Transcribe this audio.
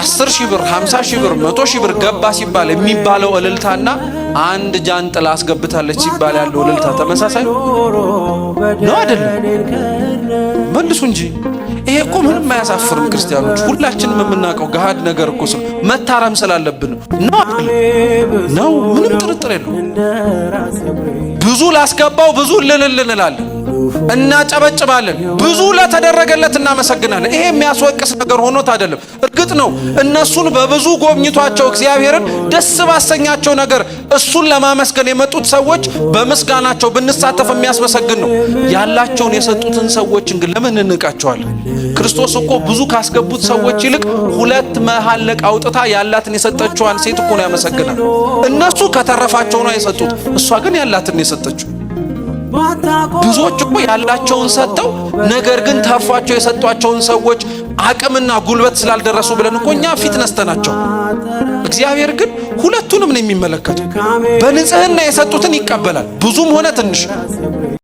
10,000 ብር 50,000 ብር 100,000 ብር ገባ ሲባል የሚባለው እልልታና አንድ ጃንጥላ አስገብታለች ሲባል ያለው እልልታ ተመሳሳይ ነው አይደለም? መልሱ እንጂ። ይሄ እኮ ምንም አያሳፍርም። ክርስቲያኖች ሁላችንም የምናውቀው ገሃድ ነገር እኮ መታረም ስላለብን ነው። ምንም ጥርጥር የለውም። ብዙ ላስገባው ብዙ እንላለን፣ እናጨበጭባለን፣ ብዙ ለተደረገለት እናመሰግናለን። ይሄ የሚያስወቅስ ነገር ሆኖት አይደለም። እርግጥ ነው እነሱን በብዙ ጎብኝቷቸው እግዚአብሔርን ደስ ባሰኛቸው ነገር እሱን ለማመስገን የመጡት ሰዎች በምስጋናቸው ብንሳተፍ የሚያስመሰግን ነው። ያላቸውን የሰጡትን ሰዎች ግን ለምን እንቃቸዋለን? ክርስቶስ እኮ ብዙ ካስገቡት ሰዎች ይልቅ 2 መሐለቅ አውጥታ ያላትን የሰጠችዋን ሴት እኮ ነው ያመሰግናል። እነሱ ከተረፋቸው ነው የሰጡት፣ እሷ ግን ያላትን የሰጠችው። ብዙዎች እኮ ያላቸውን ሰጠው፣ ነገር ግን ተርፏቸው የሰጧቸውን ሰዎች አቅምና ጉልበት ስላልደረሱ ብለን እኮ እኛ ፊት ነስተናቸው። እግዚአብሔር ግን ሁለቱንም ነው የሚመለከተው። በንጽህና የሰጡትን ይቀበላል፣ ብዙም ሆነ ትንሽ።